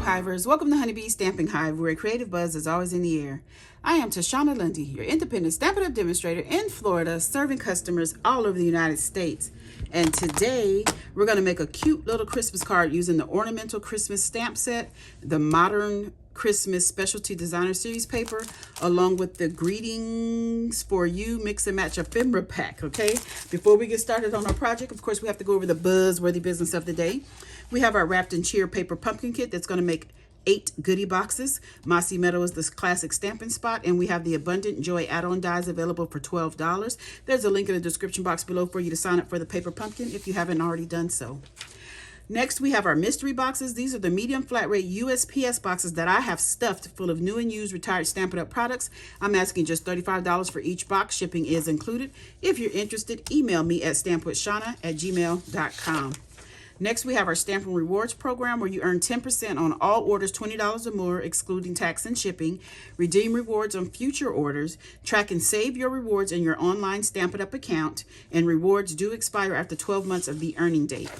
Hivers, welcome to Honeybee Stamping Hive, where creative buzz is always in the air. I am Tashana Lundy, your independent Stampin' Up demonstrator in Florida, serving customers all over the United States. And today, we're going to make a cute little Christmas card using the ornamental Christmas stamp set, the Modern Christmas Specialty Designer Series paper, along with the Greetings for You Mix and Match ephemera pack, okay? Before we get started on our project, of course, we have to go over the buzzworthy business of the day. We have our Wrapped in Cheer paper pumpkin kit that's going to make 8 goodie boxes. Mossy Meadow is this classic stamping spot, and we have the Abundant Joy add-on dies available for $12. There's a link in the description box below for you to sign up for the paper pumpkin if you haven't already done so. Next, we have our mystery boxes. These are the medium flat rate USPS boxes that I have stuffed full of new and used retired Stampin' Up products. I'm asking just $35 for each box. Shipping is included. If you're interested, email me at stampwithshana@gmail.com. Next, we have our Stampin' Rewards program where you earn 10% on all orders $20 or more, excluding tax and shipping. Redeem rewards on future orders. Track and save your rewards in your online Stampin' Up account, and rewards do expire after 12 months of the earning date.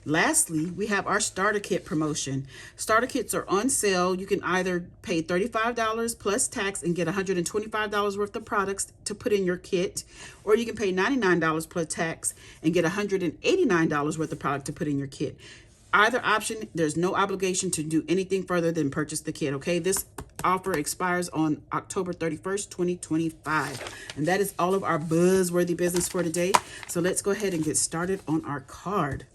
Lastly, we have our starter kit promotion. Starter kits are on sale. You can either pay $35 plus tax and get $125 worth of products to put in your kit, or you can pay $99 plus tax and get $189 worth of product to put in your kit. Either option, there's no obligation to do anything further than purchase the kit, okay? This offer expires on October 31st, 2025. And that is all of our buzzworthy business for today. So let's go ahead and get started on our card.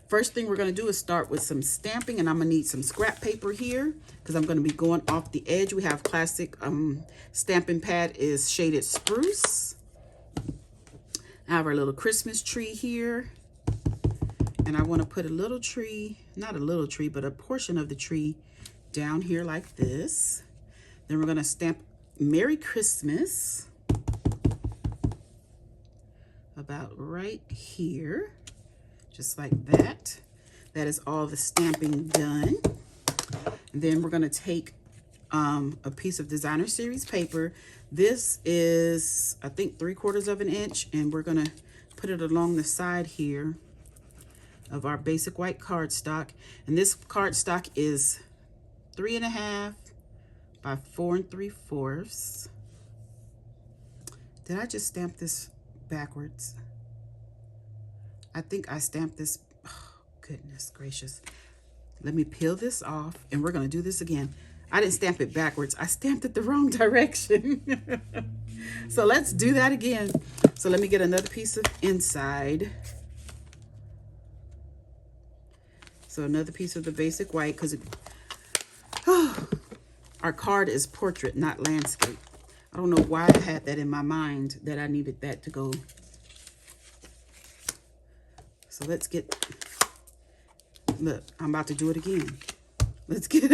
First thing we're going to do is start with some stamping, and I'm going to need some scrap paper here because I'm going to be going off the edge. We have classic stamping pad is Shaded Spruce. I have our little Christmas tree here, and I want to put a little tree, not a little tree, but a portion of the tree down here like this. Then we're going to stamp Merry Christmas about right here. Just like that. That is all the stamping done. And then we're going to take a piece of Designer Series paper. This is, I think, 3/4 of an inch, and we're going to put it along the side here of our basic white cardstock. And this cardstock is 3.5 by 4 3/4. Did I just stamp this backwards? I think I stamped this. Oh, goodness gracious. Let me peel this off, and we're going to do this again. I didn't stamp it backwards. I stamped it the wrong direction. So let's do that again. So let me get another piece of inside. So another piece of the basic white, because our card is portrait, not landscape. I don't know why I had that in my mind that I needed that to go. So let's get, look, I'm about to do it again. Let's get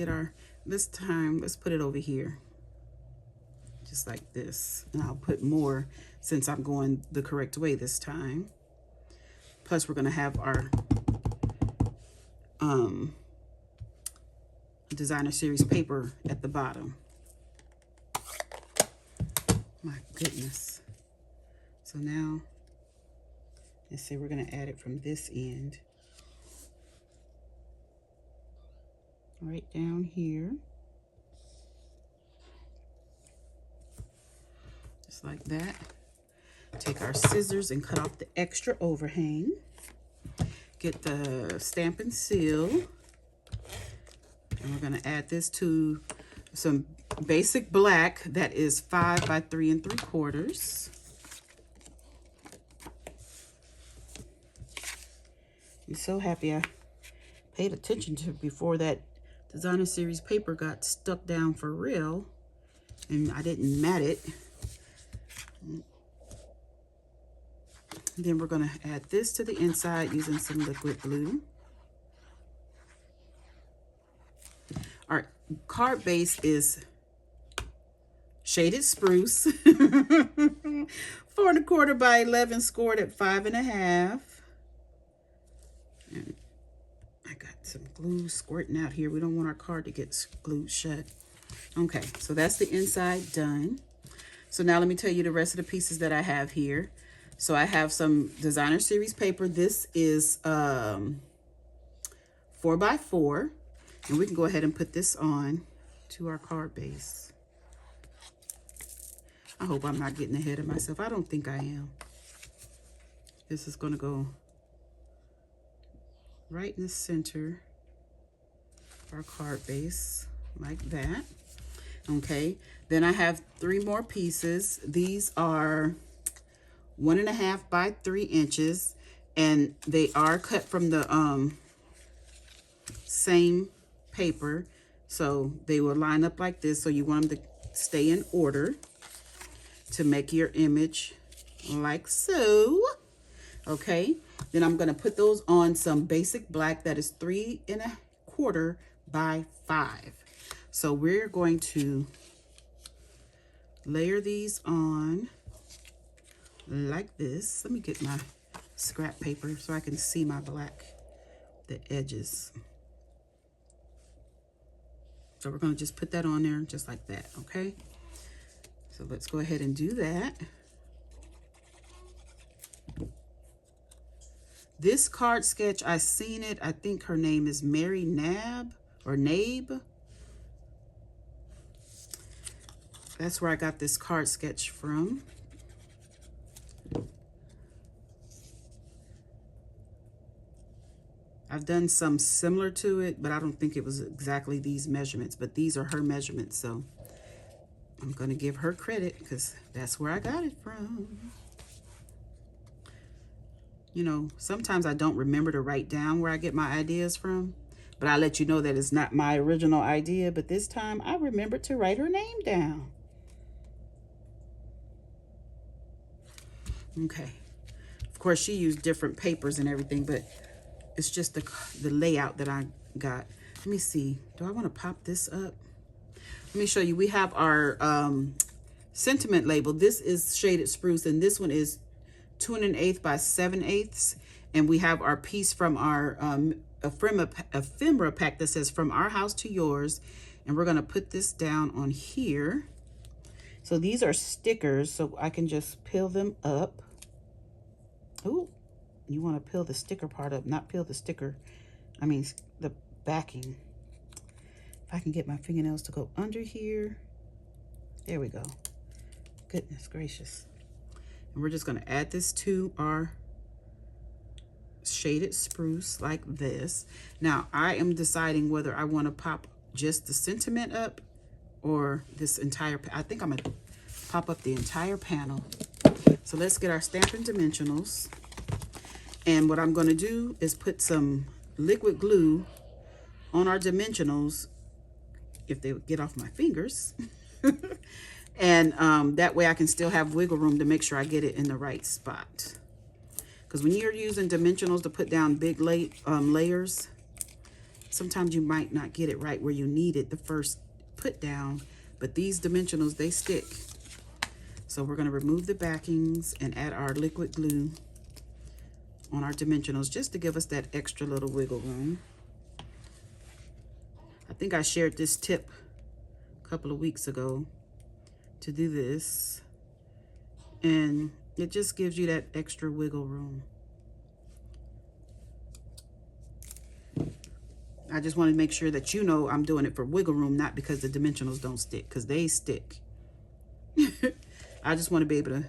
our, this time, let's put it over here. Just like this. And I'll put more since I'm going the correct way this time. Plus we're gonna have our Designer Series paper at the bottom. My goodness. So now, let's see, we're going to add it from this end. Right down here. Just like that. Take our scissors and cut off the extra overhang. Get the stamp and seal. And we're going to add this to some basic black that is 5 by 3 3/4. I'm so happy I paid attention to before that Designer Series paper got stuck down for real, and I didn't mat it. Then we're going to add this to the inside using some liquid glue. Our card base is Shaded Spruce, 4 1/4 by 11, scored at 5.5. And I got some glue squirting out here. We don't want our card to get glued shut. Okay, so that's the inside done. So now let me tell you the rest of the pieces that I have here. So I have some designer series paper. This is 4x4, and we can go ahead and put this on to our card base. I hope I'm not getting ahead of myself. I don't think I am. This is going to go right in the center of our card base, like that. Okay, then I have 3 more pieces. These are 1.5 by 3 inches, and they are cut from the same paper, so they will line up like this. So you want them to stay in order to make your image like so. Okay, then I'm going to put those on some basic black that is 3.25 by 5. So we're going to layer these on like this. Let me get my scrap paper so I can see my black, the edges. So we're going to just put that on there just like that, okay? So let's go ahead and do that. This card sketch, I seen it. I think her name is Mary Nab or Nabe. That's where I got this card sketch from. I've done some similar to it, but I don't think it was exactly these measurements, but these are her measurements. So I'm going to give her credit because that's where I got it from. You know, sometimes I don't remember to write down where I get my ideas from, but I let you know that it's not my original idea. But this time I remembered to write her name down. Okay. Of course, she used different papers and everything, but it's just the layout that I got. Let me see. Do I want to pop this up? Let me show you. We have our sentiment label. This is shaded spruce, and this one is 2 1/8 by 7/8. And we have our piece from our ephemera pack that says "From Our House to Yours." And we're going to put this down on here. So these are stickers, so I can just peel them up. Oh, you want to peel the sticker part up, not peel the sticker. I mean, the backing. If I can get my fingernails to go under here. There we go. Goodness gracious. And we're just going to add this to our shaded spruce like this. Now, I am deciding whether I want to pop just the sentiment up or this entire, I think I'm going to pop up the entire panel. So let's get our Stampin' Dimensionals. And what I'm going to do is put some liquid glue on our dimensionals, if they would get off my fingers. And that way I can still have wiggle room to make sure I get it in the right spot. Because when you're using dimensionals to put down big layers, sometimes you might not get it right where you need it the first put down. But these dimensionals, they stick. So we're going to remove the backings and add our liquid glue on our dimensionals just to give us that extra little wiggle room. I think I shared this tip a couple of weeks ago to do this, and it just gives you that extra wiggle room. I just want to make sure that you know I'm doing it for wiggle room, not because the dimensionals don't stick, because they stick. I just want to be able to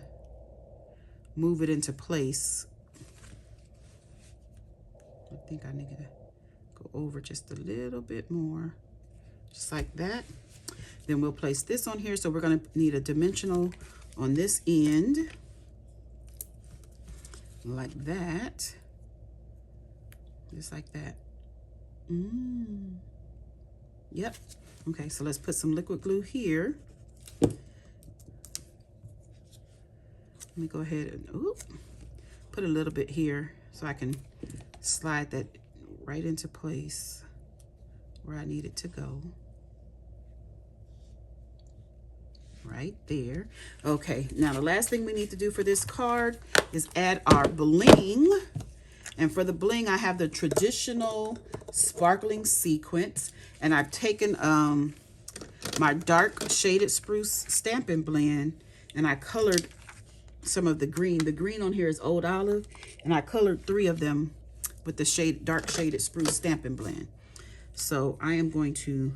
move it into place. I think I need to go over just a little bit more, just like that. Then we'll place this on here. So we're going to need a dimensional on this end, like that, just like that. Yep. Okay, so let's put some liquid glue here. Let me go ahead and put a little bit here so I can slide that right into place where I need it to go. Right there. Okay, now the last thing we need to do for this card is add our bling. And for the bling, I have the traditional sparkling sequence, and I've taken my dark shaded spruce Stampin' Blend, and I colored some of the green. The green on here is Old Olive, and I colored 3 of them with the dark shaded spruce Stampin' Blend. So I am going to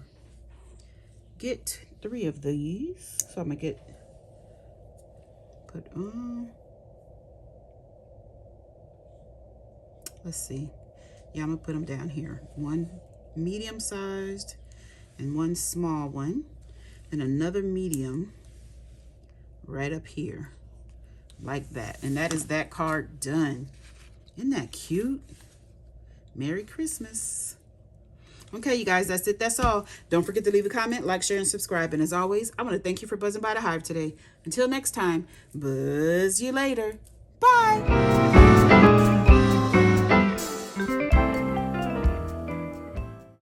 get 3 of these. So I'm gonna put on. Let's see. Yeah, I'm gonna put them down here. 1 medium sized and 1 small one, and another medium right up here, like that. And that is that card done. Isn't that cute? Merry Christmas. Okay, you guys, that's it. That's all. Don't forget to leave a comment, like, share, and subscribe. And as always, I want to thank you for buzzing by the Hive today. Until next time, buzz you later. Bye.